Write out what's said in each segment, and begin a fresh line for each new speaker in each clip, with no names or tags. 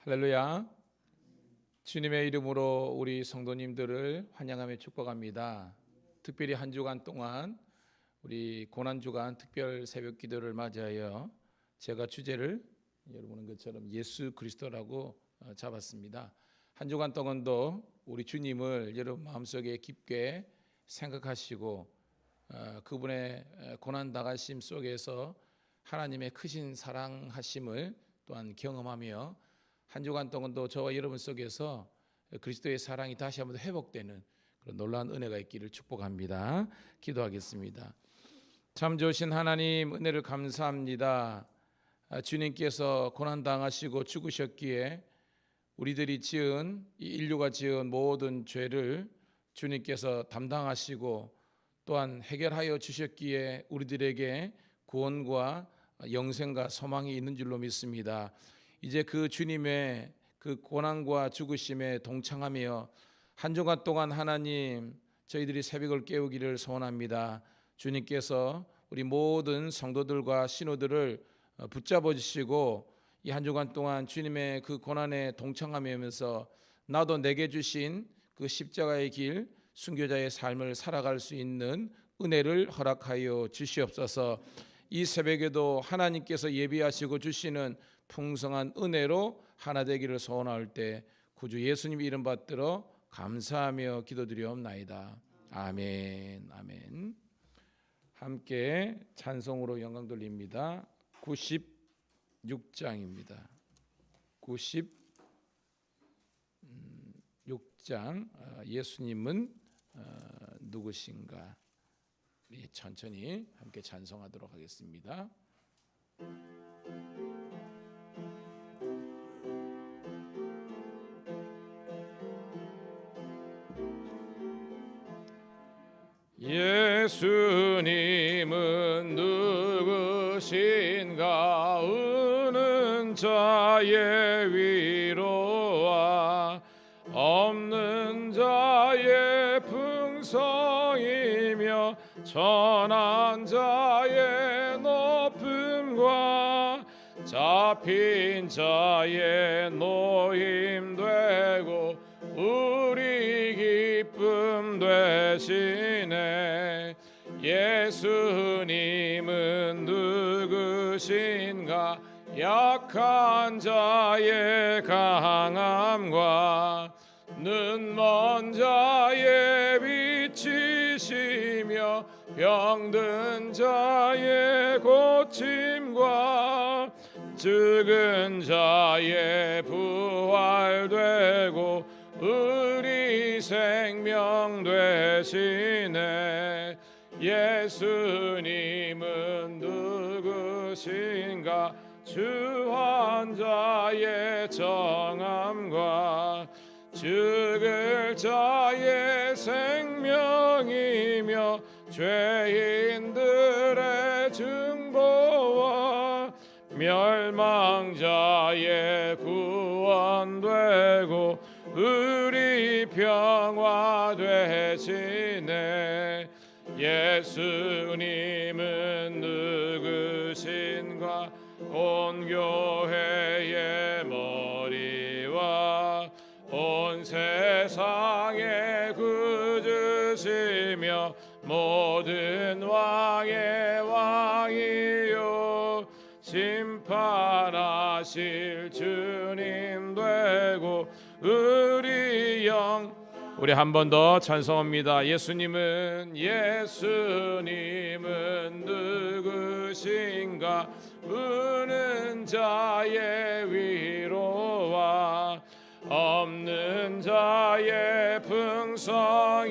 할렐루야. 주님의 이름으로 우리 성도님들을 환영하며 축복합니다. 특별히 한 주간 동안 우리 고난주간 특별 새벽 기도를 맞이하여 제가 주제를 여러분은 것처럼 예수 그리스도라고 잡았습니다. 한 주간 동안도 우리 주님을 여러분 마음속에 깊게 생각하시고 그분의 고난 당하심 속에서 하나님의 크신 사랑하심을 또한 경험하며 한 주간 동안도 저와 여러분 속에서 그리스도의 사랑이 다시 한번 회복되는 그런 놀라운 은혜가 있기를 축복합니다. 기도하겠습니다. 참 좋으신 하나님, 은혜를 감사합니다. 주님께서 고난당하시고 죽으셨기에 우리들이 지은, 이 인류가 지은 모든 죄를 주님께서 담당하시고 또한 해결하여 주셨기에 우리들에게 구원과 영생과 소망이 있는 줄로 믿습니다. 이제 그 주님의 그 고난과 죽으심에 동참하며 한 주간 동안 하나님 저희들이 새벽을 깨우기를 소원합니다. 주님께서 우리 모든 성도들과 신호들을 붙잡아 주시고 이 한 주간 동안 주님의 그 고난에 동참하면서 나도 내게 주신 그 십자가의 길, 순교자의 삶을 살아갈 수 있는 은혜를 허락하여 주시옵소서. 이 새벽에도 하나님께서 예비하시고 주시는 풍성한 은혜로 하나 되기를 소원할 때 구주 예수님 이름 받들어 감사하며 기도드리옵나이다. 아멘. 아멘. 함께 찬송으로 영광 돌립니다. 96장입니다. 96장 예수님은 누구신가? 우리 천천히 함께 찬송하도록 하겠습니다. 예수님은 누구신가? 우는 자의 위로와 없는 자의 풍성이며 천한 자의 높음과 잡힌 자의 노임 되고 우리 기쁨 되시네. 예수님은 누구신가? 약한 자의 강함과 눈먼 자의 빛이시며 병든 자의 고침과 죽은 자의 부활되고 우리 생명 되시네. 예수님은 누구신가? 주한 자의 정함과 죽을 자의 생명이며 죄인들의 증보와 멸망자의 구원되고 우리 평화 되시네. 예수님은 누구신가? 온 교회의 머리와 온 세상의 구주시며 모든 왕의 왕이요 심판하실 주님 되고 우리 한 번 더 찬송합니다. 예수님은 누구신가? 우는 자의 위로와 없는 자의 풍성이며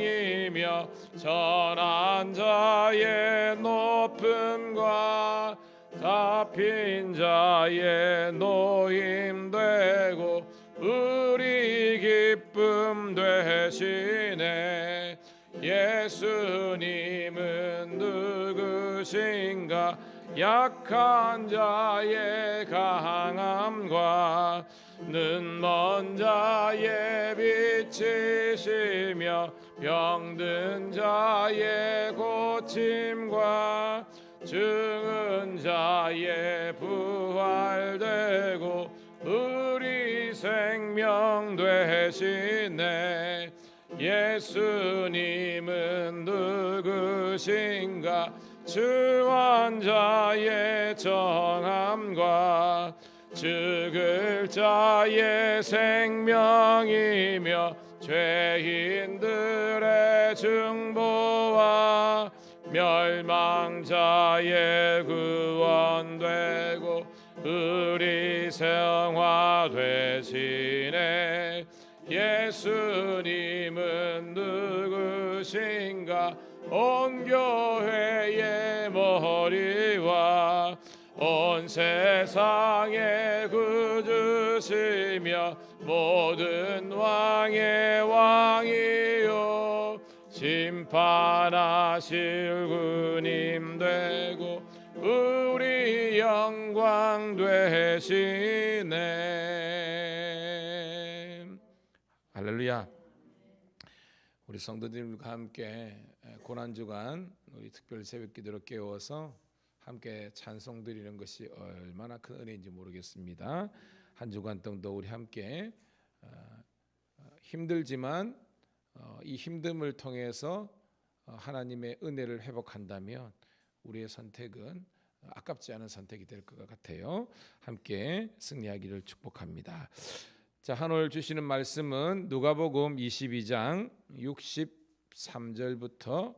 천한 자의 높음과 잡힌 자의 노임 되고 우리 기쁨 되시네. 예수님은 누구신가? 약한 자의 강함과 눈먼 자의 빛이시며 병든 자의 고침과 죽은 자의 부활되고 우리 우리 생명 되시네. 예수님은 누구신가? 주한 자의 정함과 죽을 자의 생명이며 죄인들의 중보와 멸망자의 구원되고 우리 성화 되시네. 예수님은 누구신가? 온 교회의 머리와 온 세상의 구주시며 모든 왕의 왕이요 심판하실 구님 되고 우리 영광 되시네. 할렐루야. 우리 성도들과 함께 고난주간 우리 특별 새벽기도로 깨워서 함께 찬송 드리는 것이 얼마나 큰 은혜인지 모르겠습니다. 한 주간 동도 우리 함께 힘들지만 이 힘듦을 통해서 하나님의 은혜를 회복한다면 우리의 선택은 아깝지 않은 선택이 될 것 같아요. 함께 승리하기를 축복합니다. 자, 오늘 주시는 말씀은 누가복음 22장 63절부터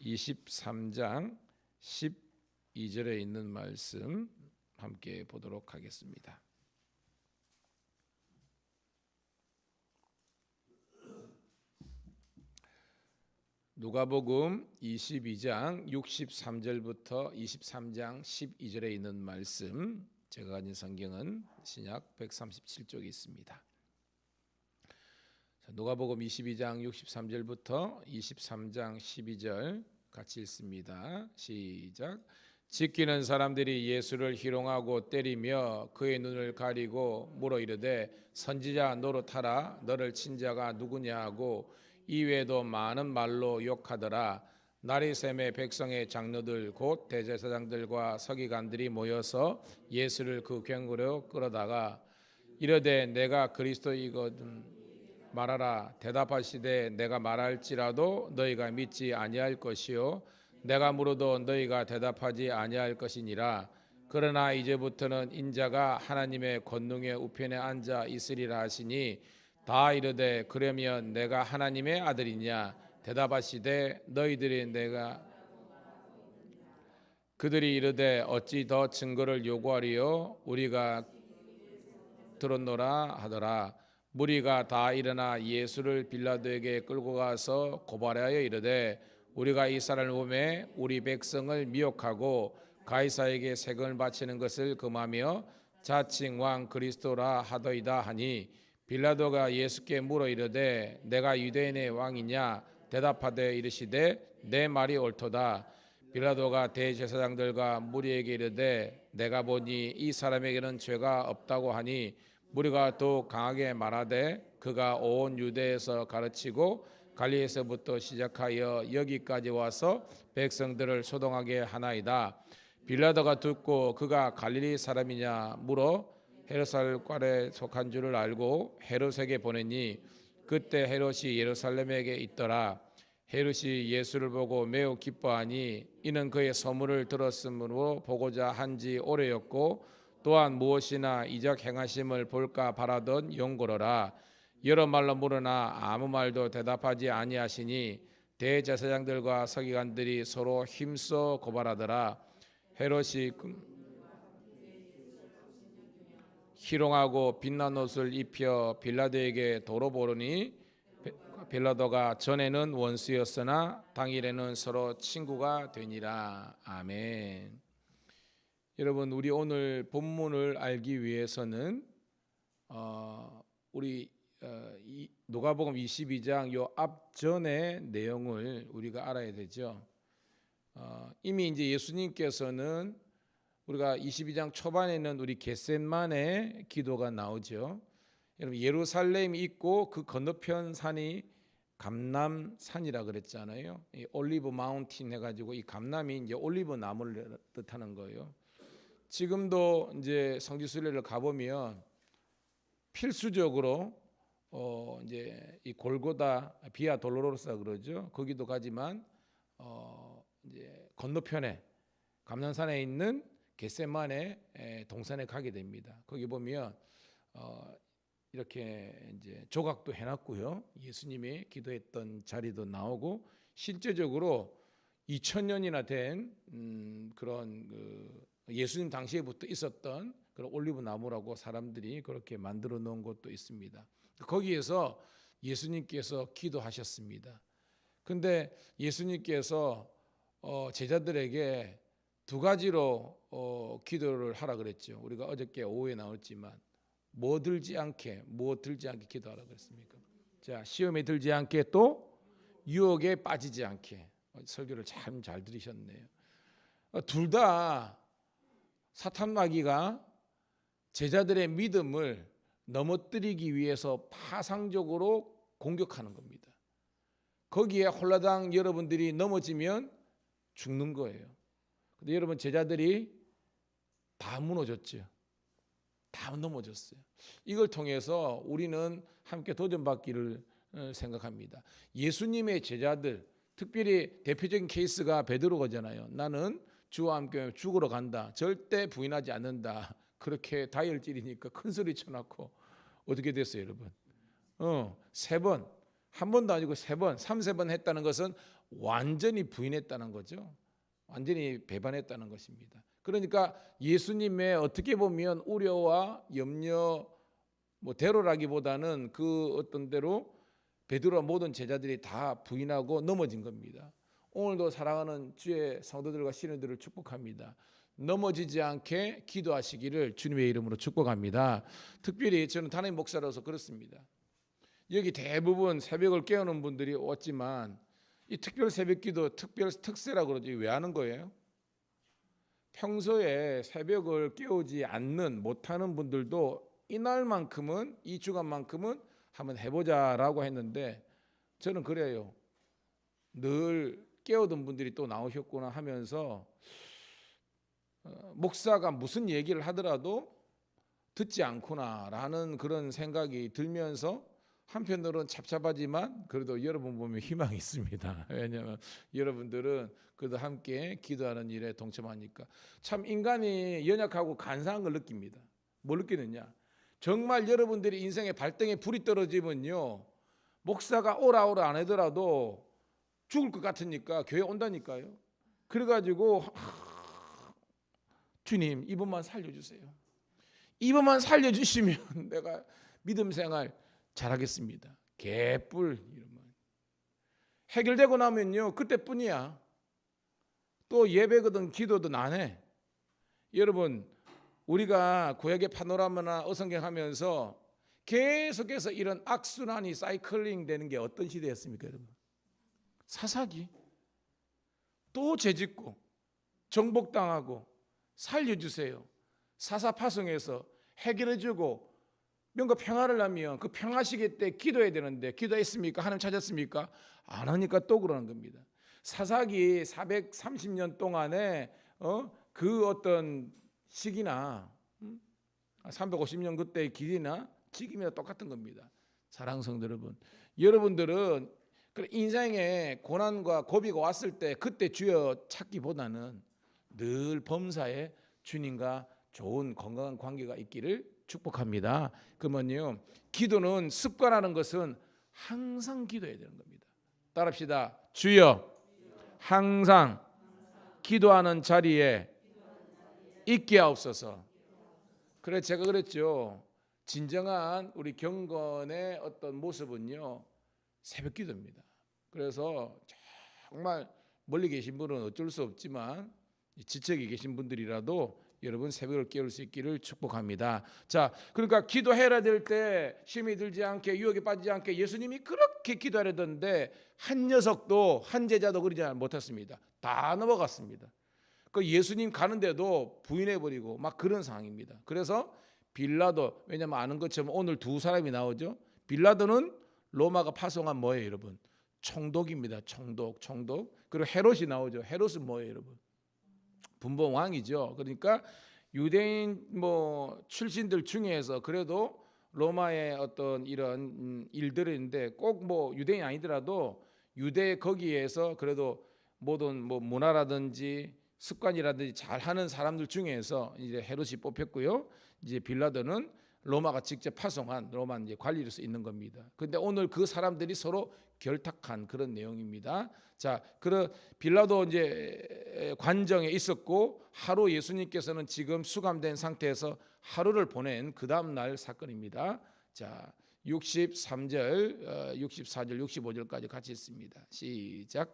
23장 12절에 있는 말씀 함께 보도록 하겠습니다. 누가복음 22장 63절부터 23장 12절에 있는 말씀, 제가 가진 성경은 신약 137쪽에 있습니다. 누가복음 22장 63절부터 23장 12절 같이 읽습니다. 시작. 지키는 사람들이 예수를 희롱하고 때리며 그의 눈을 가리고 물어 이르되 선지자 노릇하라. 너를 친 자가 누구냐 하고 이외에도 많은 말로 욕하더라. 나리샘의 백성의 장로들 곧 대제사장들과 서기관들이 모여서 예수를 그 괭으로 끌어다가 이르되 내가 그리스도이거든 말하라. 대답하시되 내가 말할지라도 너희가 믿지 아니할 것이요 내가 물어도 너희가 대답하지 아니할 것이니라. 그러나 이제부터는 인자가 하나님의 권능의 우편에 앉아 있으리라 하시니 다 이르되 그러면 내가 하나님의 아들이냐? 대답하시되 너희들이 내가 그들이 이르되 어찌 더 증거를 요구하리요? 우리가 들었노라 하더라. 무리가 다 일어나 예수를 빌라도에게 끌고 가서 고발하여 이르되 우리가 이 사람을 보매 우리 백성을 미혹하고 가이사에게 세금을 바치는 것을 금하며 자칭 왕 그리스도라 하더이다 하니 빌라도가 예수께 물어 이르되 내가 유대인의 왕이냐? 대답하되 이르시되 내 말이 옳도다. 빌라도가 대제사장들과 무리에게 이르되 내가 보니 이 사람에게는 죄가 없다고 하니 무리가 또 강하게 말하되 그가 온 유대에서 가르치고 갈릴리에서부터 시작하여 여기까지 와서 백성들을 소동하게 하나이다. 빌라도가 듣고 그가 갈릴리 사람이냐 물어 헤롯살과에 속한 줄을 알고 헤롯에게 보내니 그때 헤롯이 예루살렘에게 있더라. 헤롯이 예수를 보고 매우 기뻐하니 이는 그의 소문을 들었으므로 보고자 한지 오래였고 또한 무엇이나 이적 행하심을 볼까 바라던 용고로라. 여러 말로 물으나 아무 말도 대답하지 아니하시니 대제사장들과 서기관들이 서로 힘써 고발하더라. 헤롯이 희롱하고 빛난 옷을 입혀 빌라도에게 도로 보르니 빌라도가 전에는 원수였으나 당일에는 서로 친구가 되니라. 아멘. 여러분, 우리 오늘 본문을 알기 위해서는 우리 누가복음 22장 요 앞전의 내용을 우리가 알아야 되죠. 이미 이제 예수님께서는 우리가 22장 초반에는 우리 겟셋만의 기도가 나오죠. 여러분, 예루살렘이 있고 그 건너편 산이 감람산이라 그랬잖아요. 이 올리브 마운틴 해가지고 이 감람이 이제 올리브 나무를 뜻하는 거예요. 지금도 이제 성지순례를 가보면 필수적으로 이제 이 골고다 비아 돌로로사 그러죠. 거기도 가지만 이제 건너편에 감난산에 있는 겟세마네 동산에 가게 됩니다. 거기 보면 이렇게 이제 조각도 해놨고요. 예수님이 기도했던 자리도 나오고 실제적으로 2000년이나 된 그런 예수님 당시에부터 있었던 그런 올리브 나무라고 사람들이 그렇게 만들어 놓은 곳도 있습니다. 거기에서 예수님께서 기도하셨습니다. 근데 예수님께서 제자들에게 두 가지로 기도를 하라 그랬죠. 우리가 어저께 오후에 나왔지만 무엇 들지 않게 기도하라 그랬습니까? 자, 시험에 들지 않게 또 유혹에 빠지지 않게. 설교를 참 잘 들으셨네요. 둘 다 사탄 마귀가 제자들의 믿음을 넘어뜨리기 위해서 파상적으로 공격하는 겁니다. 거기에 홀라당 여러분들이 넘어지면 죽는 거예요. 근데 여러분 제자들이 다 무너졌죠. 다 넘어졌어요. 이걸 통해서 우리는 함께 도전받기를 생각합니다. 예수님의 제자들, 특별히 대표적인 케이스가 베드로가잖아요. 나는 주와 함께 죽으러 간다. 절대 부인하지 않는다. 그렇게 다이얼질이니까 큰 소리 쳐놓고 어떻게 됐어요, 여러분? 3번, 한 번도 아니고 3번, 3번 했다는 것은 완전히 부인했다는 거죠. 완전히 배반했다는 것입니다. 그러니까 예수님의 어떻게 보면 우려와 염려, 대로라기보다는 그 어떤 대로 베드로와 모든 제자들이 다 부인하고 넘어진 겁니다. 오늘도 사랑하는 주의 성도들과 신우들을 축복합니다. 넘어지지 않게 기도하시기를 주님의 이름으로 축복합니다. 특별히 저는 담임 목사로서 그렇습니다. 여기 대부분 새벽을 깨우는 분들이 왔지만 이 특별 새벽기도 특별 특세라고 그러지 왜 하는 거예요? 평소에 새벽을 깨우지 않는 못하는 분들도 이날만큼은 이 주간만큼은 한번 해보자라고 했는데 저는 그래요. 늘 깨우던 분들이 또 나오셨구나 하면서 목사가 무슨 얘기를 하더라도 듣지 않구나라는 그런 생각이 들면서 한편으로는 찹찹하지만 그래도 여러분 보면 희망이 있습니다. 왜냐하면 여러분들은 그래도 함께 기도하는 일에 동참하니까. 참 인간이 연약하고 간사한 걸 느낍니다. 뭘 느끼느냐? 정말 여러분들이 인생의 발등에 불이 떨어지면요, 목사가 오라 안 하더라도 죽을 것 같으니까 교회 온다니까요. 그래가지고 주님 이번만 살려주세요. 이번만 살려주시면 내가 믿음 생활 잘하겠습니다. 개뿔 이러면 해결되고 나면요 그때뿐이야. 또 예배거든 기도든 안 해. 여러분 우리가 구약의 파노라마나 어성경 하면서 계속해서 이런 악순환이 사이클링 되는 게 어떤 시대였습니까, 여러분? 사사기, 또 죄짓고 정복당하고 살려주세요. 사사파송에서 해결해주고 뭔가 평화를 하면 그 평화 시기 때 기도해야 되는데 기도했습니까? 하나님 찾았습니까? 안 하니까 또 그러는 겁니다. 사사기 430년 동안에 그 어떤 시기나 350년 그때의 길이나 지금이나 똑같은 겁니다. 사랑하는 성도 여러분, 여러분들은 인생에 고난과 고비가 왔을 때 그때 주여 찾기보다는 늘 범사에 주님과 좋은 건강한 관계가 있기를 축복합니다. 그러면요, 기도는 습관하는 것은 항상 기도해야 되는 겁니다. 따라합시다. 주여 항상 기도하는 자리에 있게 하옵소서. 그래 제가 그랬죠. 진정한 우리 경건의 어떤 모습은요 새벽 기도입니다. 그래서 정말 멀리 계신 분은 어쩔 수 없지만 지척에 계신 분들이라도 여러분 새벽을 깨울 수 있기를 축복합니다. 자, 그러니까 기도해야 될 때 힘이 들지 않게 유혹에 빠지지 않게 예수님이 그렇게 기도하려던데 한 녀석도 한 제자도 그러지 못했습니다. 다 넘어갔습니다. 그 예수님 가는데도 부인해버리고 막 그런 상황입니다. 그래서 빌라도, 왜냐하면 아는 것처럼 오늘 두 사람이 나오죠. 빌라도는 로마가 파송한 뭐예요, 여러분? 총독입니다. 총독. 그리고 헤롯이 나오죠. 헤롯은 뭐예요, 여러분? 분봉 왕이죠. 그러니까 유대인 출신들 중에서 그래도 로마의 어떤 이런 일들인데 꼭 뭐 유대인이 아니더라도 유대 거기에서 그래도 모든 뭐 문화라든지 습관이라든지 잘하는 사람들 중에서 이제 헤롯이 뽑혔고요. 이제 빌라도는 로마가 직접 파송한 로마 이제 관리로서 있는 겁니다. 근데 오늘 그 사람들이 서로 결탁한 그런 내용입니다. 자, 그 빌라도 이제 관정에 있었고 하루 예수님께서는 지금 수감된 상태에서 하루를 보낸 그 다음 날 사건입니다. 자, 63절, 64절, 65절까지 같이 있습니다. 시작.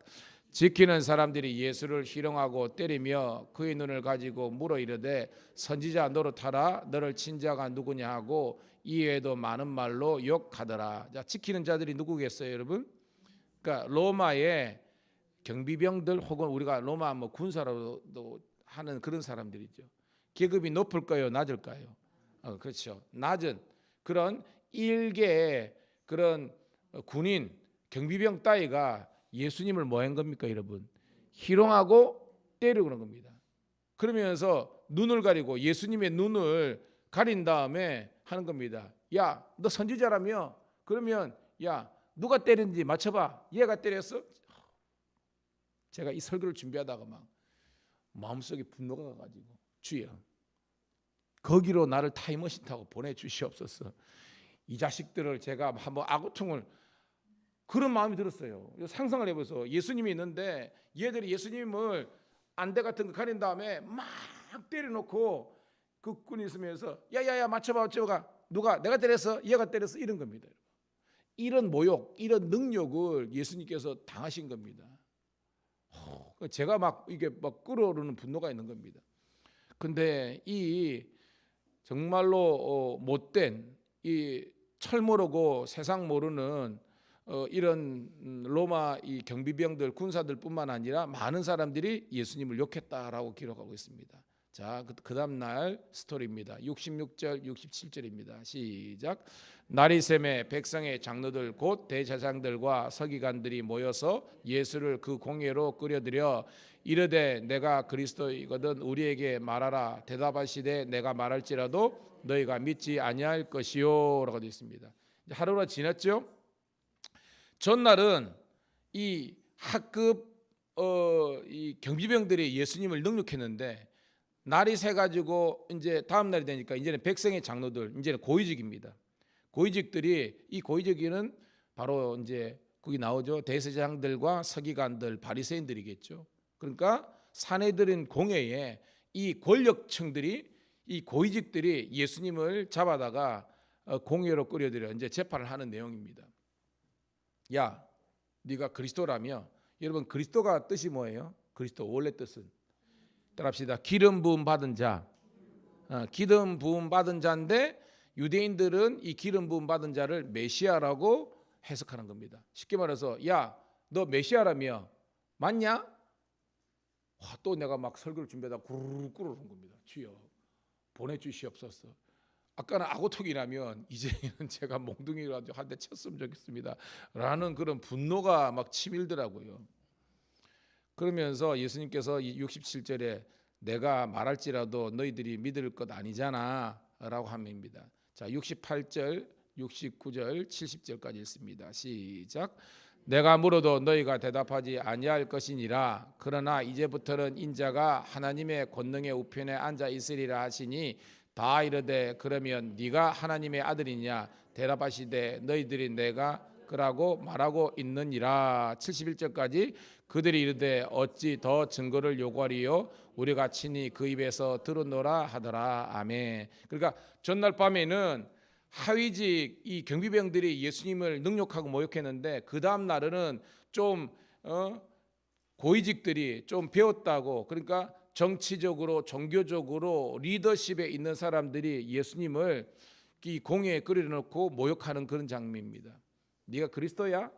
지키는 사람들이 예수를 희롱하고 때리며 그의 눈을 가지고 물어 이르되 선지자 노릇하라 너를 친 자가 누구냐 하고 이외에도 많은 말로 욕하더라. 자, 지키는 자들이 누구겠어요, 여러분? 그러니까 로마의 경비병들 혹은 우리가 로마 뭐 군사로도 하는 그런 사람들이죠. 계급이 높을까요, 낮을까요? 그렇죠. 낮은 그런 일개의 그런 군인 경비병 따위가 예수님을 뭐 한 겁니까, 여러분? 희롱하고 때리고 그런 겁니다. 그러면서 눈을 가리고 예수님의 눈을 가린 다음에 하는 겁니다. 야, 너 선지자라며? 그러면 야, 누가 때렸는지 맞춰봐. 얘가 때렸어? 제가 이 설교를 준비하다가 막 마음속에 분노가 가가지고 주여, 거기로 나를 타임머신 타고 보내주시옵소서. 이 자식들을 제가 한번 아구통을 그런 마음이 들었어요. 상상을 해보세요. 예수님이 있는데 얘들이 예수님을 안대 같은 거 가린 다음에 막 때려놓고 그 꾼이 있으면서 야야야 맞춰봐 누가 내가 때렸어? 얘가 때렸어? 이런 겁니다. 이런 모욕, 이런 능력을 예수님께서 당하신 겁니다. 제가 막 이게 막 끓어오르는 분노가 있는 겁니다. 근데 이 정말로 못된 이 철 모르고 세상 모르는 이런 로마 이 경비병들 군사들뿐만 아니라 많은 사람들이 예수님을 욕했다라고 기록하고 있습니다. 자, 그 다음 날 스토리입니다. 66절 67절입니다. 시작. 날이 새매 백성의 장로들 곧 대제사장들과 서기관들이 모여서 예수를 그 공회로 끌어들여 이르되 내가 그리스도이거든 우리에게 말하라. 대답하시되 내가 말할지라도 너희가 믿지 아니할 것이요라고 되어 있습니다. 하루가 지났죠. 전날은 이 학급 이 경비병들이 예수님을 능욕했는데 날이 새 가지고 이제 다음 날이 되니까 이제는 백성의 장로들, 이제는 고위직입니다. 고위직들이 이 고위직은 바로 이제 거기 나오죠. 대제사장들과 서기관들, 바리새인들이겠죠. 그러니까 사내들인 공회에 이 권력층들이 이 고위직들이 예수님을 잡아다가 공회로 끌어들여 이제 재판을 하는 내용입니다. 야, 네가 그리스도라며? 여러분 그리스도가 뜻이 뭐예요? 그리스도 원래 뜻은 따라합시다. 기름 부음 받은 자. 기름 부음 받은 자인데 유대인들은 이 기름 부음 받은 자를 메시아라고 해석하는 겁니다. 쉽게 말해서 야, 너 메시아라며? 맞냐? 와, 또 내가 막 설교를 준비하다 구르르 끓어오는 겁니다. 주여 보내주시옵소서. 아까는 아고통이라면 이제는 제가 몽둥이라도 한 대 쳤으면 좋겠습니다 라는 그런 분노가 막 치밀더라고요. 그러면서 예수님께서 67절에 내가 말할지라도 너희들이 믿을 것 아니잖아 라고 합니다. 자, 68절 69절 70절까지 읽습니다. 시작. 내가 물어도 너희가 대답하지 아니할 것이니라. 그러나 이제부터는 인자가 하나님의 권능의 우편에 앉아 있으리라 하시니 다 이르되 그러면 네가 하나님의 아들이냐 대답하시되 너희들이 내가 그라고 말하고 있느니라. 71절까지 그들이 이르되 어찌 더 증거를 요구하리요 우리가 친히 그 입에서 들었노라 하더라. 아멘. 그러니까 전날 밤에는 하위직 이 경비병들이 예수님을 능욕하고 모욕했는데 그 다음 날은 좀 고위직들이 좀 배웠다고, 그러니까 정치적으로 종교적으로 리더십에 있는 사람들이 예수님을 이 공회에 끌어놓고 모욕하는 그런 장면입니다. 네가 그리스도야?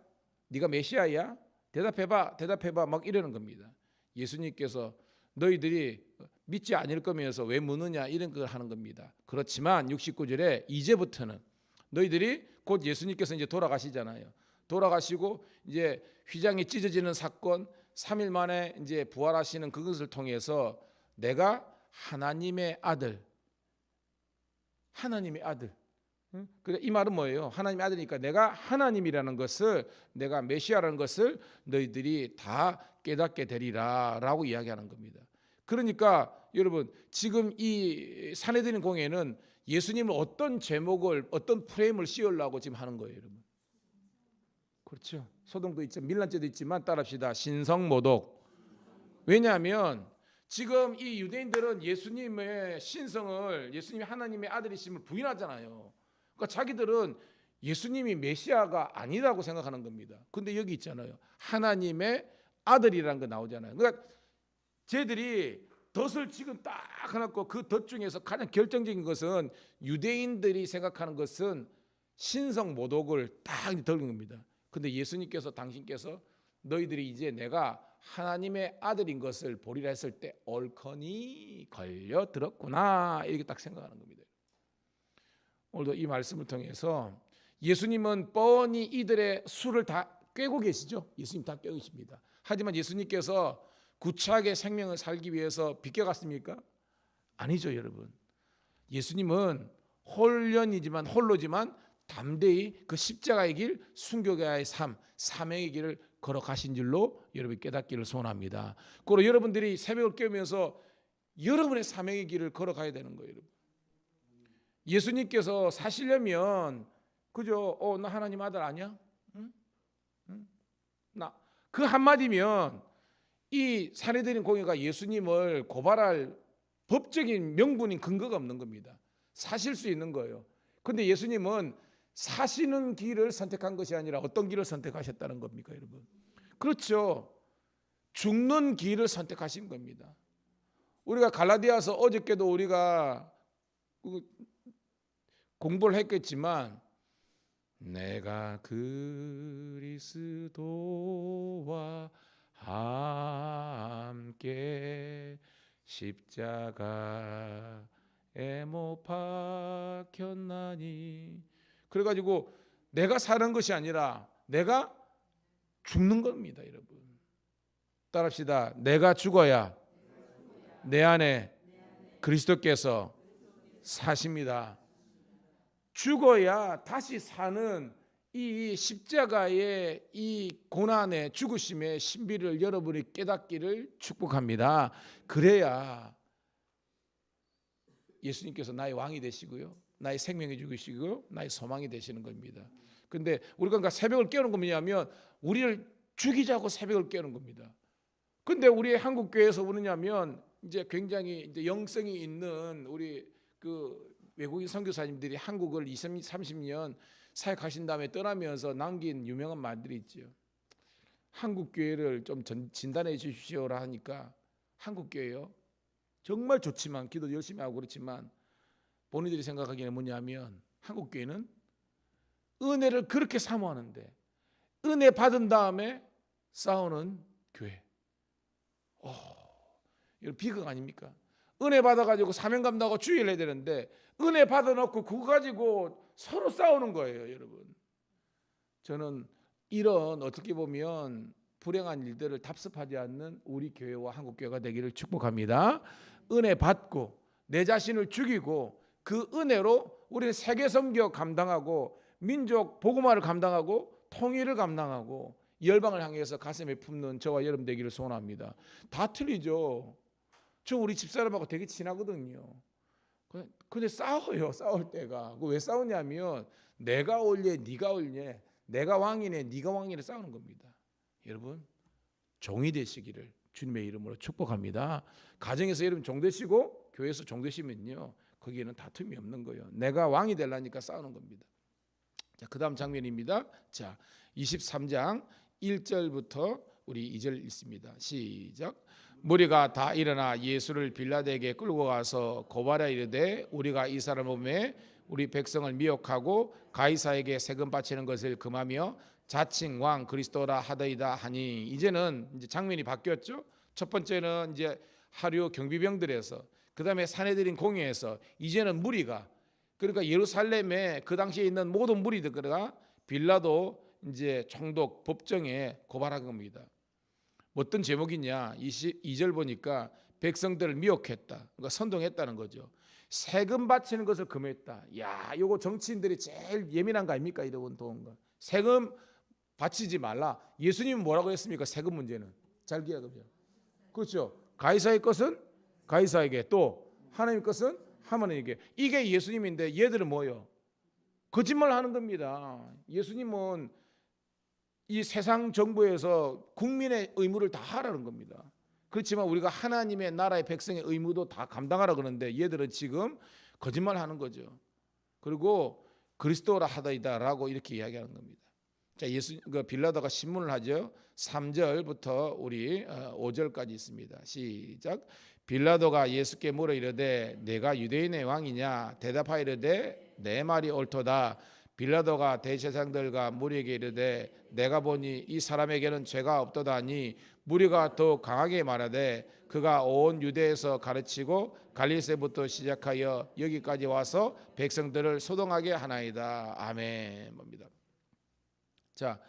네가 메시아야? 대답해봐 막 이러는 겁니다. 예수님께서 너희들이 믿지 않을 거면서 왜 묻느냐 이런 걸 하는 겁니다. 그렇지만 69절에 이제부터는 너희들이 곧 예수님께서 이제 돌아가시잖아요. 돌아가시고 이제 휘장이 찢어지는 사건 3일 만에 이제 부활하시는 그것을 통해서 내가 하나님의 아들 그래 이 말은 뭐예요? 하나님의 아들이니까 내가 하나님이라는 것을, 내가 메시아라는 것을 너희들이 다 깨닫게 되리라라고 이야기하는 겁니다. 그러니까 여러분 지금 이 산헤드린 공회는 예수님을 어떤 제목을, 어떤 프레임을 씌우려고 지금 하는 거예요, 여러분. 그렇죠. 소동도 있죠, 밀란죄도 있지만 따라합시다. 신성모독. 왜냐하면 지금 이 유대인들은 예수님의 신성을, 예수님이 하나님의 아들이심을 부인하잖아요. 그러니까 자기들은 예수님이 메시아가 아니라고 생각하는 겁니다. 근데 여기 있잖아요, 하나님의 아들이라는 거 나오잖아요. 그러니까 쟤들이 덫을 지금 딱 해놨고, 그 덫 중에서 가장 결정적인 것은 유대인들이 생각하는 것은 신성 모독을 딱 들은 겁니다. 근데 예수님께서, 당신께서 너희들이 이제 내가 하나님의 아들인 것을 보리라 했을 때 옳거니 걸려들었구나, 이렇게 딱 생각하는 겁니다. 오늘도 이 말씀을 통해서 예수님은 뻔히 이들의 수를 다 꿰고 계시죠. 예수님 다 꿰고 계십니다. 하지만 예수님께서 구차하게 생명을 살기 위해서 비껴갔습니까? 아니죠, 여러분. 예수님은 홀로지만 담대히 그 십자가의 길, 순교자의 삶, 사명의 길을 걸어가신 줄로 여러분이 깨닫기를 소원합니다. 그리고 여러분들이 새벽을 깨우면서 여러분의 사명의 길을 걸어가야 되는 거예요, 여러분. 예수님께서 사시려면 그죠? 나 하나님 아들 아니야? 응? 나 그 한마디면 이 산헤드린 공회가 예수님을 고발할 법적인 명분인 근거가 없는 겁니다. 사실 수 있는 거예요. 그런데 예수님은 사시는 길을 선택한 것이 아니라 어떤 길을 선택하셨다는 겁니까, 여러분? 그렇죠. 죽는 길을 선택하신 겁니다. 우리가 갈라디아서 어저께도 우리가 공부를 했겠지만, 내가 그리스도와 함께 십자가에 못 박혔나니, 그래가지고 내가 사는 것이 아니라 내가 죽는 겁니다, 여러분. 따라합시다. 내가 죽어야 내 안에 그리스도께서 사십니다. 죽어야 다시 사는 이 십자가의 이 고난의 죽으심의 신비를 여러분이 깨닫기를 축복합니다. 그래야 예수님께서 나의 왕이 되시고요, 나의 생명이 죽으시고 나의 소망이 되시는 겁니다. 근데 우리가 그러니까 새벽을 깨우는 건 뭐냐면 우리를 죽이자고 새벽을 깨우는 겁니다. 근데 우리 한국 교회에서 뭐냐면 이제 굉장히 이제 영성이 있는 우리 그 외국인 선교사님들이 한국을 20, 30년 사역하신 다음에 떠나면서 남긴 유명한 말들이 있죠. 한국 교회를 좀 진단해 주십시오라 하니까, 한국 교회요 정말 좋지만 기도 열심히 하고 그렇지만 본인들이 생각하기에는 뭐냐면 한국 교회는 은혜를 그렇게 사모하는데 은혜 받은 다음에 싸우는 교회. 이거 비극 아닙니까? 은혜 받아가지고 사명 감당하고 주의를 해야 되는데 은혜 받아놓고 그거 가지고 서로 싸우는 거예요, 여러분. 저는 이런 어떻게 보면 불행한 일들을 답습하지 않는 우리 교회와 한국 교회가 되기를 축복합니다. 은혜 받고 내 자신을 죽이고 그 은혜로 우리는 세계 선교 감당하고 민족 복음화를 감당하고 통일을 감당하고 열방을 향해서 가슴에 품는 저와 여러분 되기를 소원합니다. 다 틀리죠. 저 우리 집사람하고 되게 친하거든요. 근데 싸워요. 싸울 때가. 왜 싸우냐면 내가 옳냐 네가 옳냐, 내가 왕이네 네가 왕이네 싸우는 겁니다. 여러분 종이 되시기를 주님의 이름으로 축복합니다. 가정에서 여러분 종 되시고 교회에서 종 되시면요 거기에는 다툼이 없는 거예요. 내가 왕이 되려니까 싸우는 겁니다. 자, 그 다음 장면입니다. 자, 23장 1절부터 우리 2절 읽습니다. 시작. 무리가 다 일어나 예수를 빌라도에게 끌고 가서 고발하여 이르되 우리가 이 사람 몸에 우리 백성을 미혹하고 가이사에게 세금 바치는 것을 금하며 자칭 왕 그리스도라 하더이다 하니, 이제는 이제 장면이 바뀌었죠. 첫 번째는 이제 하류 경비병들에서, 그 다음에 산헤드린 공회에서, 이제는 무리가, 그러니까 예루살렘에 그 당시에 있는 모든 무리들과 빌라도 이제 총독 법정에 고발한 겁니다. 어떤 제목이냐? 22절 보니까 백성들을 미혹했다, 그러니까 선동했다는 거죠. 세금 바치는 것을 금했다. 야, 요거 정치인들이 제일 예민한 거 아닙니까? 이런 돈 거. 세금 바치지 말라. 예수님은 뭐라고 했습니까? 세금 문제는 잘 기억하세요. 그렇죠. 가이사의 것은 가이사에게, 또 하나님의 것은 하나님에게. 이게 예수님인데 얘들은 뭐예요? 거짓말 하는 겁니다. 예수님은 이 세상 정부에서 국민의 의무를 다 하라는 겁니다. 그렇지만 우리가 하나님의 나라의 백성의 의무도 다 감당하라 그러는데 얘들은 지금 거짓말 하는 거죠. 그리고 그리스도라 하다이다라고 이렇게 이야기하는 겁니다. 자, 빌라도가 신문을 하죠. 3절부터 우리 5절까지 있습니다. 시작. 빌라도가 예수께 물어 이르되 내가 유대인의 왕이냐? 대답하이르되 내 말이 옳도다. 빌라도가 대제사장들과 무리에게 이르되 내가 보니 이 사람에게는 죄가 없도다니 무리가 더욱 강하게 말하되 그가 온 유대에서 가르치고 갈릴리세부터 시작하여 여기까지 와서 백성들을 소동하게 하나이다. 아멘. 봅니다. 자,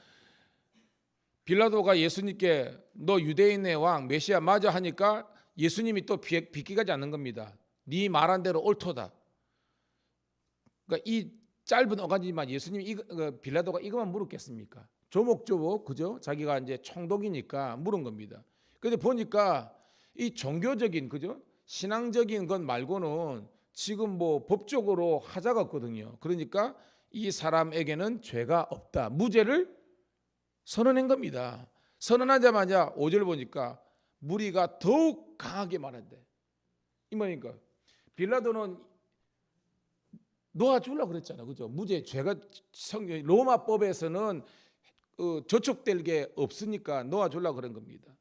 빌라도가 예수님께 너 유대인의 왕 메시아 맞아 하니까 예수님이 또 비키가지 않는 겁니다. 네 말한 대로 옳도다. 그러니까 이 짧은 어간지만 예수님이 빌라도가 이것만 물었겠습니까? 조목조목 그죠? 자기가 이제 총독이니까 물은 겁니다. 근데 보니까 이 종교적인 그죠? 신앙적인 것 말고는 지금 뭐 법적으로 하자가 없거든요. 그러니까 이 사람에게는 죄가 없다. 무죄를 선언한 겁니다. 선언하자마자 5절 보니까 무리가 더욱 강하게 말한대. 이 말이니까 빌라도는 놓아주려고 그랬잖아. 그죠? 무죄 죄가 로마법에서는 저촉될 게 없으니까 놓아주려고 그런 겁니다.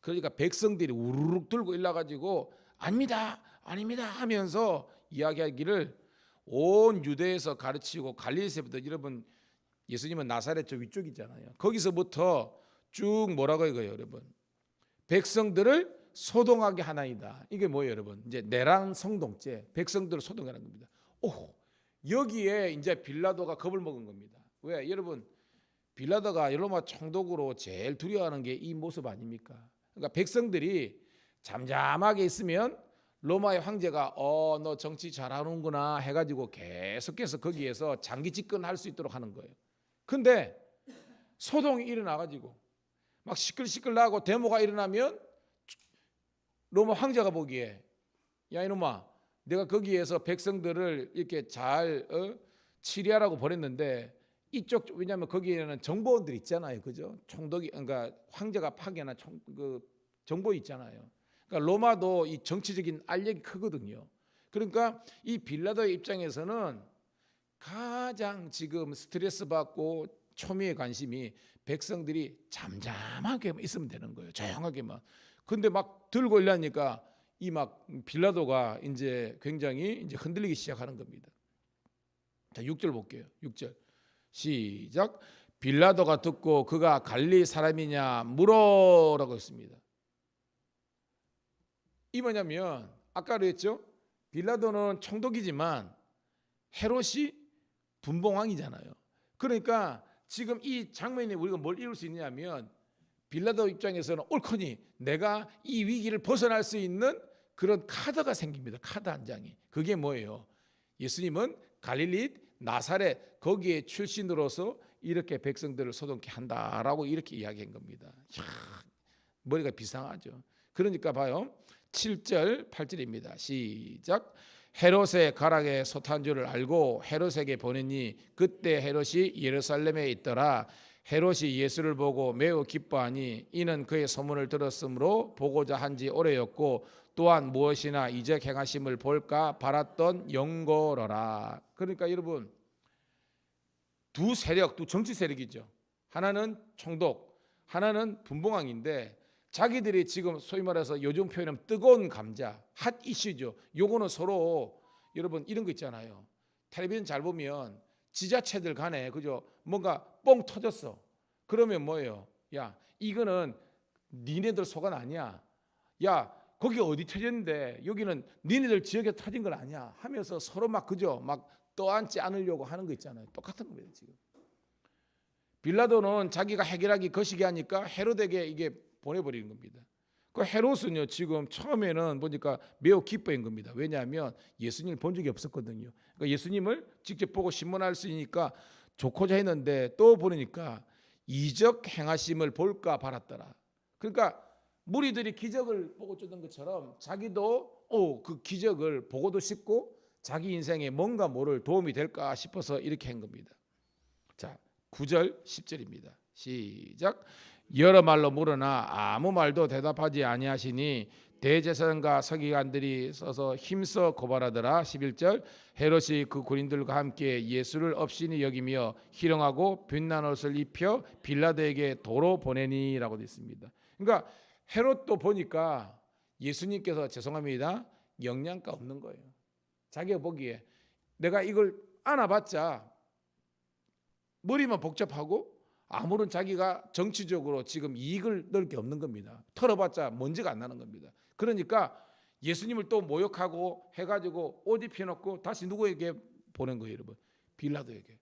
그러니까 백성들이 우르륵 들고 일러가지고 아닙니다 아닙니다 하면서 이야기하기를 온 유대에서 가르치고 갈릴리세부터 여러분 예수님은 나사렛 저 위쪽이잖아요. 거기서부터 쭉 뭐라고 이거예요 여러분. 백성들을 소동하게 하나이다. 이게 뭐예요 여러분. 이제 내란 성동죄 백성들을 소동하는 겁니다. 오, 여기에 이제 빌라도가 겁을 먹은 겁니다. 왜 여러분 빌라도가 로마 총독으로 제일 두려워하는 게 이 모습 아닙니까? 그러니까 백성들이 잠잠하게 있으면 로마의 황제가 너 정치 잘하는구나 해가지고 계속해서 거기에서 장기 집권할 수 있도록 하는 거예요. 근데 소동이 일어나가지고 막 시끌시끌 나고 데모가 일어나면 로마 황제가 보기에 야 이놈아 내가 거기에서 백성들을 이렇게 잘 치리하라고 보냈는데 이쪽 왜냐하면 거기에는 정보원들 있잖아요, 그죠? 총독이 그러니까 황제가 파견한 정보 있잖아요. 그러니까 로마도 이 정치적인 알력이 크거든요. 그러니까 이 빌라도의 입장에서는 가장 지금 스트레스 받고 초미의 관심이 백성들이 잠잠하게 있으면 되는 거예요, 조용하게만. 근데 막 들고 일하니까 이 막 빌라도가 이제 굉장히 이제 흔들리기 시작하는 겁니다. 자, 6절 볼게요. 6절. 시작. 빌라도가 듣고 그가 갈릴리 사람이냐 물어라고 했습니다. 이 뭐냐면 아까 그랬죠. 빌라도는 총독이지만 헤롯이 분봉왕이잖아요. 그러니까 지금 이 장면이 우리가 뭘 이룰 수 있냐면 빌라도 입장에서는 옳거니 내가 이 위기를 벗어날 수 있는 그런 카드가 생깁니다. 카드 한 장이. 그게 뭐예요? 예수님은 갈릴리 나사렛 거기에 출신으로서 이렇게 백성들을 소동케 한다라고 이렇게 이야기한 겁니다. 머리가 비상하죠. 그러니까 봐요. 7절 8절입니다. 시작. 헤롯의 가락에 솟한 줄을 알고 헤롯에게 보내니 그때 헤롯이 예루살렘에 있더라. 헤롯이 예수를 보고 매우 기뻐하니 이는 그의 소문을 들었으므로 보고자 한지 오래였고 또한 무엇이나 이적 행하심을 볼까 바랐던 영고로라. 그러니까 여러분 두 세력, 두 정치 세력이죠. 하나는 총독, 하나는 분봉왕인데 자기들이 지금 소위 말해서 요즘 표현하면 뜨거운 감자, 핫 이슈죠. 요거는 서로 여러분 이런 거 있잖아요. 텔레비전 잘 보면 지자체들 간에 그죠? 뭔가 뻥 터졌어. 그러면 뭐예요? 야, 이거는 니네들 소관 아니야. 야, 거기 어디 터졌는데 여기는 니네들 지역에 터진 건 아니야 하면서 서로 막 그죠? 막 떠안지 않으려고 하는 거 있잖아요. 똑같은 겁니다, 지금. 빌라도는 자기가 해결하기 거시기 하니까 헤롯에게 이게 보내버리는 겁니다. 그 헤롯은요 지금 처음에는 보니까 매우 기뻐한 겁니다. 왜냐하면 예수님을 본 적이 없었거든요. 그러니까 예수님을 직접 보고 신문할 수 있으니까 좋고자 했는데 또 보니까 이적 행하심을 볼까 바랐더라. 그러니까 무리들이 기적을 보고 쫓던 것처럼 자기도 그 기적을 보고도 싶고 자기 인생에 뭔가 모를 도움이 될까 싶어서 이렇게 한 겁니다. 자, 9절 10절입니다. 시작. 여러 말로 물으나 아무 말도 대답하지 아니하시니 대제사장과 서기관들이 서서 힘써 고발하더라. 11절. 헤롯이 그 군인들과 함께 예수를 업신이 여기며 희롱하고 빛난 옷을 입혀 빌라도에게 도로 보내니라고 되어 있습니다. 그러니까 헤롯도 보니까 예수님께서 죄송합니다 영양가 없는 거예요. 자기가 보기에 내가 이걸 안아봤자 머리만 복잡하고 아무런 자기가 정치적으로 지금 이익을 넣을 게 없는 겁니다. 털어봤자 먼지가 안 나는 겁니다. 그러니까 예수님을 또 모욕하고 해가지고 옷 입혀놓고 다시 누구에게 보낸 거예요, 여러분? 빌라도에게.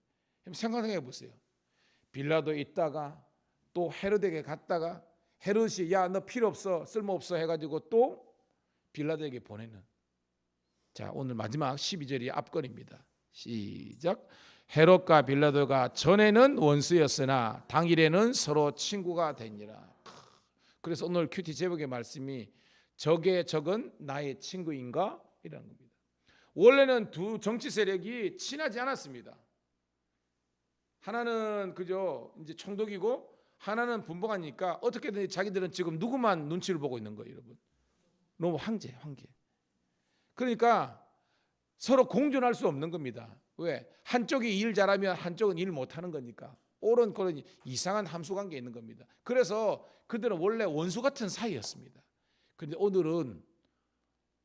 생각해 보세요. 빌라도에 있다가 또 헤롯에게 갔다가 헤롯이 야 너 필요 없어 쓸모없어 해가지고 또 빌라도에게 보내는. 자, 오늘 마지막 12절이 앞건입니다. 시작. 헤롯과 빌라도가 전에는 원수였으나 당일에는 서로 친구가 되니라. 그래서 오늘 큐티 제목의 말씀이 적의 적은 나의 친구인가? 이라는 겁니다. 원래는 두 정치 세력이 친하지 않았습니다. 하나는 그저 이제 총독이고 하나는 분봉하니까 어떻게든 자기들은 지금 누구만 눈치를 보고 있는 거예요, 여러분. 너무 황제. 그러니까 서로 공존할 수 없는 겁니다. 왜? 한쪽이 일 잘하면 한쪽은 일 못하는 거니까 옳은 그런 이상한 함수관계에 있는 겁니다. 그래서 그들은 원래 원수 같은 사이였습니다. 그런데 오늘은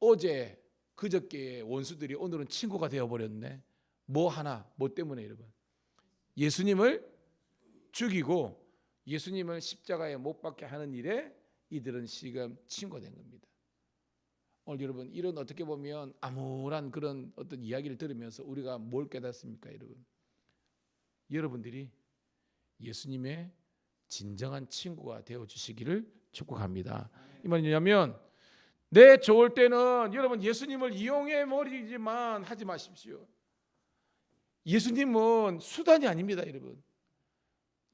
어제 그저께의 원수들이 오늘은 친구가 되어버렸네. 뭐 때문에 여러분? 예수님을 죽이고 예수님을 십자가에 못 박게 하는 일에 이들은 지금 친구가 된 겁니다. 오늘 여러분 이런 어떻게 보면 암울한 그런 어떤 이야기를 들으면서 우리가 뭘 깨닫습니까, 여러분? 여러분들이 예수님의 진정한 친구가 되어 주시기를 축복합니다. 이 말은 뭐냐면 내 좋을 때는 여러분 예수님을 이용해 버리지만 하지 마십시오. 예수님은 수단이 아닙니다, 여러분.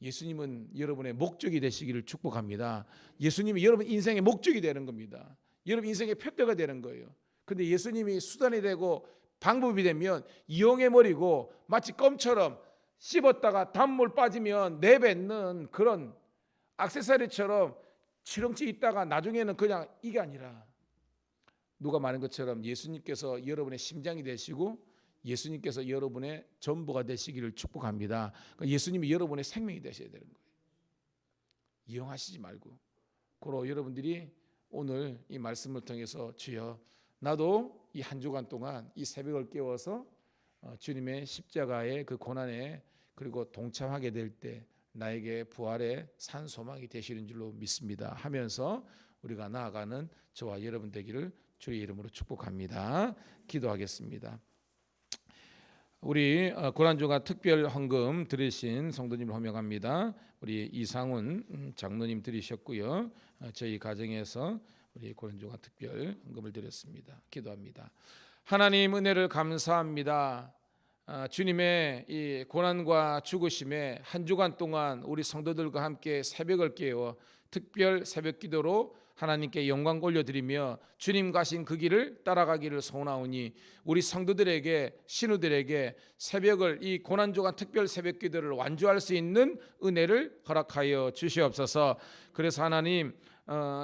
예수님은 여러분의 목적이 되시기를 축복합니다. 예수님이 여러분 인생의 목적이 되는 겁니다. 여러분 인생의 표대가 되는 거예요. 그런데 예수님이 수단이 되고 방법이 되면 이용해버리고 마치 껌처럼 씹었다가 단물 빠지면 내뱉는 그런 액세서리처럼 치렁치 있다가 나중에는 그냥 이게 아니라 누가 말한 것처럼 예수님께서 여러분의 심장이 되시고 예수님께서 여러분의 전부가 되시기를 축복합니다. 그러니까 예수님이 여러분의 생명이 되셔야 되는 거예요. 이용하시지 말고. 그러 여러분들이 오늘 이 말씀을 통해서 주여 나도 이 한 주간 동안 이 새벽을 깨워서 주님의 십자가의 그 고난에 그리고 동참하게 될 때 나에게 부활의 산 소망이 되시는 줄로 믿습니다 하면서 우리가 나아가는 저와 여러분 되기를 주의 이름으로 축복합니다. 기도하겠습니다. 우리 고난주간 특별 헌금 드리신 성도님을 호명합니다. 우리 이상훈 장로님 드리셨고요. 저희 가정에서 우리 고난주간 특별 헌금을 드렸습니다. 기도합니다. 하나님 은혜를 감사합니다. 주님의 이 고난과 죽으심에 한 주간 동안 우리 성도들과 함께 새벽을 깨워 특별 새벽 기도로 하나님께 영광 올려드리며 주님 가신 그 길을 따라가기를 소원하오니 우리 성도들에게 신우들에게 새벽을 이 고난주간 특별 새벽 기도를 완주할 수 있는 은혜를 허락하여 주시옵소서. 그래서 하나님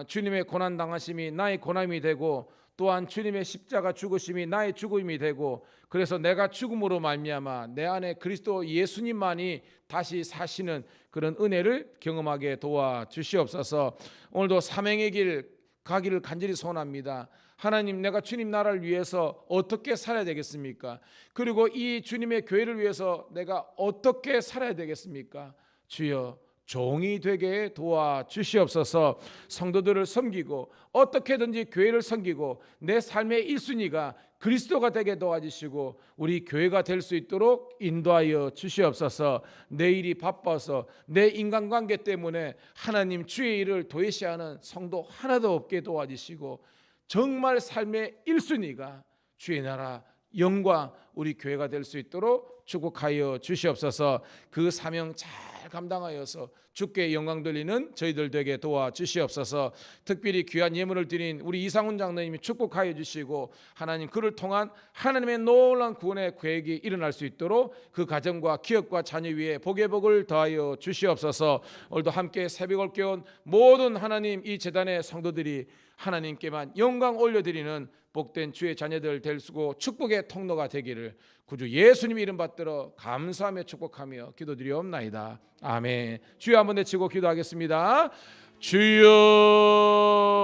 주님의 고난 당하심이 나의 고난이 되고 또한 주님의 십자가 죽으심이 나의 죽음이 되고 그래서 내가 죽음으로 말미암아 내 안에 그리스도 예수님만이 다시 사시는 그런 은혜를 경험하게 도와주시옵소서. 오늘도 사명의 길 가기를 간절히 소원합니다. 하나님 내가 주님 나라를 위해서 어떻게 살아야 되겠습니까? 그리고 이 주님의 교회를 위해서 내가 어떻게 살아야 되겠습니까? 주여 종이 되게 도와주시옵소서. 성도들을 섬기고 어떻게든지 교회를 섬기고 내 삶의 1순위가 그리스도가 되게 도와주시고 우리 교회가 될 수 있도록 인도하여 주시옵소서. 내일이 바빠서 내 인간관계 때문에 하나님 주의 일을 도외시하는 성도 하나도 없게 도와주시고 정말 삶의 1순위가 주의 나라 영광 우리 교회가 될 수 있도록 축복하여 주시옵소서. 그 사명 잘 감당하여서 주께 영광 돌리는 저희들 되게 도와주시옵소서. 특별히 귀한 예물을 드린 우리 이상훈 장로님이 축복하여 주시고 하나님 그를 통한 하나님의 놀라운 구원의 계획이 일어날 수 있도록 그 가정과 기업과 자녀 위에 복의 복을 더하여 주시옵소서. 오늘도 함께 새벽을 깨운 모든 하나님 이 재단의 성도들이 하나님께만 영광 올려드리는 복된 주의 자녀들 될 수고 축복의 통로가 되기를 구주 예수님 이름 받들어 감사하며 축복하며 기도드리옵나이다. 아멘. 주여 한번 외치고 기도하겠습니다.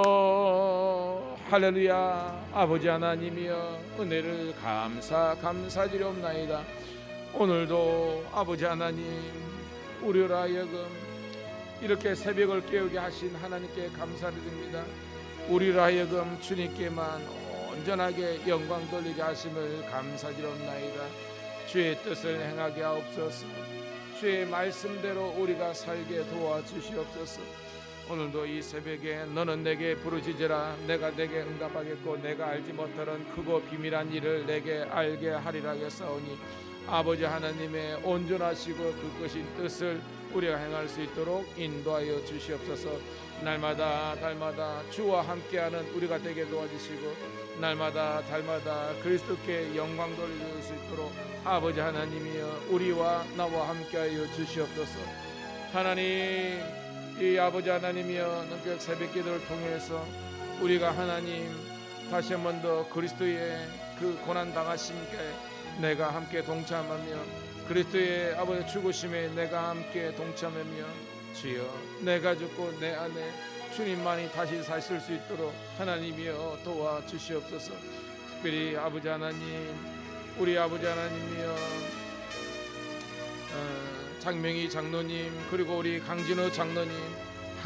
주여 할렐루야. 아버지 하나님이여 은혜를 감사드리옵나이다. 오늘도 아버지 하나님 우리로 하여금 이렇게 새벽을 깨우게 하신 하나님께 감사를 드립니다. 우리로 하여금 주님께만 온전하게 영광 돌리게 하심을 감사드리옵나이다. 주의 뜻을 행하게 하옵소서. 주의 말씀대로 우리가 살게 도와주시옵소서. 오늘도 이 새벽에 너는 내게 부르짖으라 내가 내게 응답하겠고 내가 알지 못하는 크고 비밀한 일을 내게 알게 하리라 하였사오니 아버지 하나님의 온전하시고 그 크신 뜻을 우리가 행할 수 있도록 인도하여 주시옵소서. 날마다 달마다 주와 함께하는 우리가 되게 도와주시고 날마다 달마다 그리스도께 영광 돌릴 수 있도록 아버지 하나님이여 우리와 나와 함께하여 주시옵소서. 하나님 이 아버지 하나님이여 능력 새벽 기도를 통해서 우리가 하나님 다시 한 번 더 그리스도의 그 고난 당하심께 내가 함께 동참하며 그리스도의 아버지 죽으심에 내가 함께 동참하며 주여 내가 죽고 내 안에 주님만이 다시 사실 수 있도록 하나님이여 도와주시옵소서. 특별히 아버지 하나님 우리 아버지 하나님이여 장명희 장로님 그리고 우리 강진호 장로님